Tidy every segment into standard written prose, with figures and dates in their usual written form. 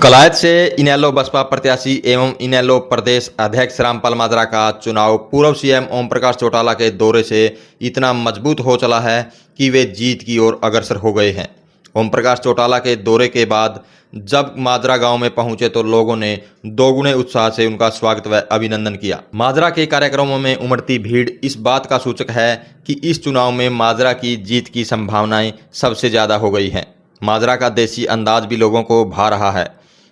कलायत से इनेलो बसपा प्रत्याशी एवं इनेलो प्रदेश अध्यक्ष रामपाल माजरा का चुनाव पूर्व सीएम ओम प्रकाश चौटाला के दौरे से इतना मजबूत हो चला है कि वे जीत की ओर अग्रसर हो गए हैं। ओम प्रकाश चौटाला के दौरे के बाद जब माजरा गांव में पहुंचे तो लोगों ने दोगुने उत्साह से उनका स्वागत व अभिनंदन किया। माजरा के कार्यक्रमों में उमड़ती भीड़ इस बात का सूचक है कि इस चुनाव में माजरा की जीत की संभावनाएं सबसे ज्यादा हो गई हैं। माजरा का देसी अंदाज भी लोगों को भा रहा है।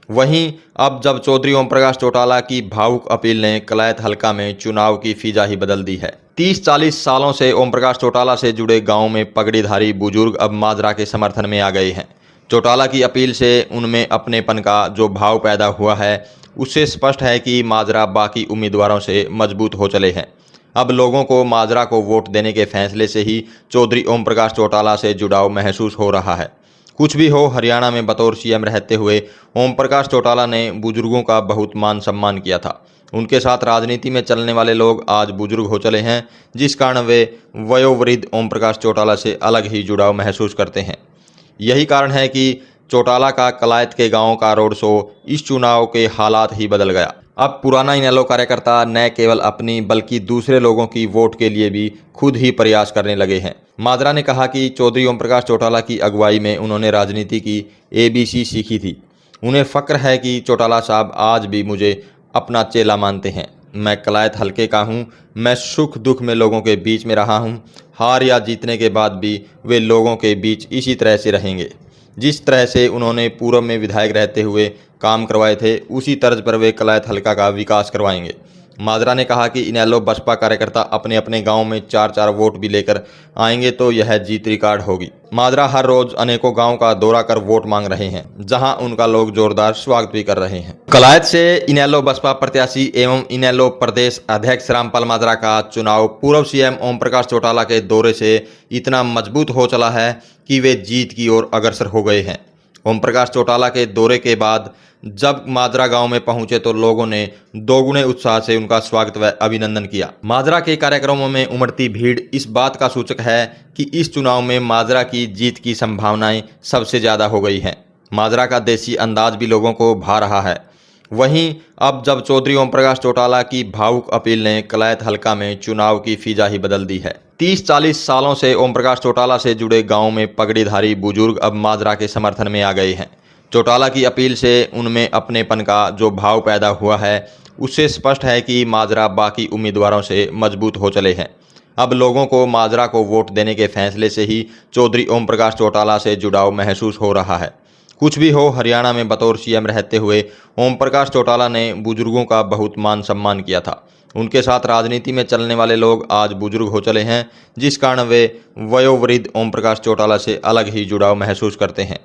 वहीं अब जब चौधरी ओम प्रकाश चौटाला की भावुक अपील ने कलायत हलका में चुनाव की फिजा ही बदल दी है। 30-40 सालों से ओम प्रकाश चौटाला से जुड़े गांव में पगड़ीधारी बुजुर्ग अब माजरा के समर्थन में आ गए हैं। चौटाला की अपील से उनमें अपनेपन का जो भाव पैदा हुआ है उससे स्पष्ट है कि माजरा बाकी उम्मीदवारों से मजबूत हो चले हैं। अब लोगों को माजरा को वोट देने के फैसले से ही चौधरी ओम प्रकाश चौटाला से जुड़ाव महसूस हो रहा है। कुछ भी हो, हरियाणा में बतौर सीएम रहते हुए ओम प्रकाश चौटाला ने बुजुर्गों का बहुत मान सम्मान किया था। उनके साथ राजनीति में चलने वाले लोग आज बुजुर्ग हो चले हैं, जिस कारण वे वयोवृद्ध ओम प्रकाश चौटाला से अलग ही जुड़ाव महसूस करते हैं। यही कारण है कि चौटाला का कलायत के गांव का रोड शो इस चुनाव के हालात ही बदल गया। अब पुराना इनेलो कार्यकर्ता न केवल अपनी बल्कि दूसरे लोगों की वोट के लिए भी खुद ही प्रयास करने लगे हैं। माजरा ने कहा कि चौधरी ओम प्रकाश चौटाला की अगुवाई में उन्होंने राजनीति की ABC सीखी थी। उन्हें फ़क्र है कि चौटाला साहब आज भी मुझे अपना चेला मानते हैं। मैं कलायत हलके का हूँ, मैं सुख दुख में लोगों के बीच में रहा हूँ। हार या जीतने के बाद भी वे लोगों के बीच इसी तरह से रहेंगे। जिस तरह से उन्होंने पूर्व में विधायक रहते हुए काम करवाए थे, उसी तर्ज पर वे कलायत हलका का विकास करवाएंगे। माजरा ने कहा कि इनेलो बसपा कार्यकर्ता अपने अपने गांव में 4-4 वोट भी लेकर आएंगे तो यह जीत रिकॉर्ड होगी। माजरा हर रोज अनेकों गांव का दौरा कर वोट मांग रहे हैं, जहां उनका लोग जोरदार स्वागत भी कर रहे हैं। कलायत से इनेलो बसपा प्रत्याशी एवं इनेलो प्रदेश अध्यक्ष रामपाल माजरा का चुनाव पूर्व सीएम ओम प्रकाश चौटाला के दौरे से इतना मजबूत हो चला है कि वे जीत की ओर अग्रसर हो गए हैं। ओम प्रकाश चौटाला के दौरे के बाद जब माजरा गांव में पहुंचे तो लोगों ने दोगुने उत्साह से उनका स्वागत व अभिनंदन किया। माजरा के कार्यक्रमों में उमड़ती भीड़ इस बात का सूचक है कि इस चुनाव में माजरा की जीत की संभावनाएं सबसे ज्यादा हो गई हैं। माजरा का देसी अंदाज भी लोगों को भा रहा है। वहीं अब जब चौधरी ओम प्रकाश चौटाला की भावुक अपील ने कलायत हलका में चुनाव की फिजा ही बदल दी है। 30-40 सालों से ओम प्रकाश चौटाला से जुड़े गांव में पगड़ीधारी बुजुर्ग अब माजरा के समर्थन में आ गए हैं। चौटाला की अपील से उनमें अपनेपन का जो भाव पैदा हुआ है उससे स्पष्ट है कि माजरा बाकी उम्मीदवारों से मजबूत हो चले हैं। अब लोगों को माजरा को वोट देने के फैसले से ही चौधरी ओम प्रकाश चौटाला से जुड़ाव महसूस हो रहा है। कुछ भी हो, हरियाणा में बतौर सीएम रहते हुए ओम प्रकाश चौटाला ने बुजुर्गों का बहुत मान सम्मान किया था। उनके साथ राजनीति में चलने वाले लोग आज बुजुर्ग हो चले हैं, जिस कारण वे वयोवृद्ध ओम प्रकाश चौटाला से अलग ही जुड़ाव महसूस करते हैं।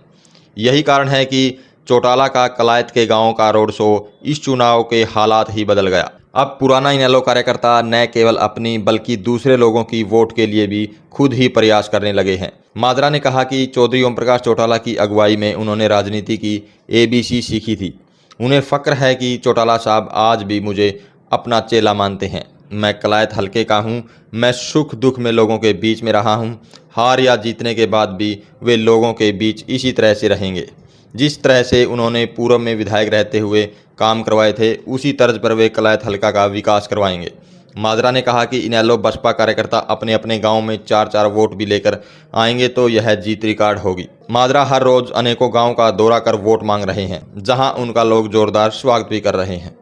यही कारण है कि चौटाला का कलायत के गांव का रोड शो इस चुनाव के हालात ही बदल गया। अब पुराना इनेलो कार्यकर्ता न केवल अपनी बल्कि दूसरे लोगों की वोट के लिए भी खुद ही प्रयास करने लगे हैं। माजरा ने कहा कि चौधरी ओम प्रकाश चौटाला की अगुवाई में उन्होंने राजनीति की ABC सीखी थी। उन्हें फ़क्र है कि चौटाला साहब आज भी मुझे अपना चेला मानते हैं। मैं कलायत हलके का हूँ, मैं सुख दुख में लोगों के बीच में रहा हूँ। हार या जीतने के बाद भी वे लोगों के बीच इसी तरह से रहेंगे। जिस तरह से उन्होंने पूर्व में विधायक रहते हुए काम करवाए थे, उसी तर्ज पर वे कलायत हलका का विकास करवाएंगे। माजरा ने कहा कि इनेलो बसपा कार्यकर्ता अपने अपने गांव में 4-4 वोट भी लेकर आएंगे तो यह जीत रिकॉर्ड होगी। माजरा हर रोज अनेकों गांव का दौरा कर वोट मांग रहे हैं, जहां उनका लोग जोरदार स्वागत भी कर रहे हैं।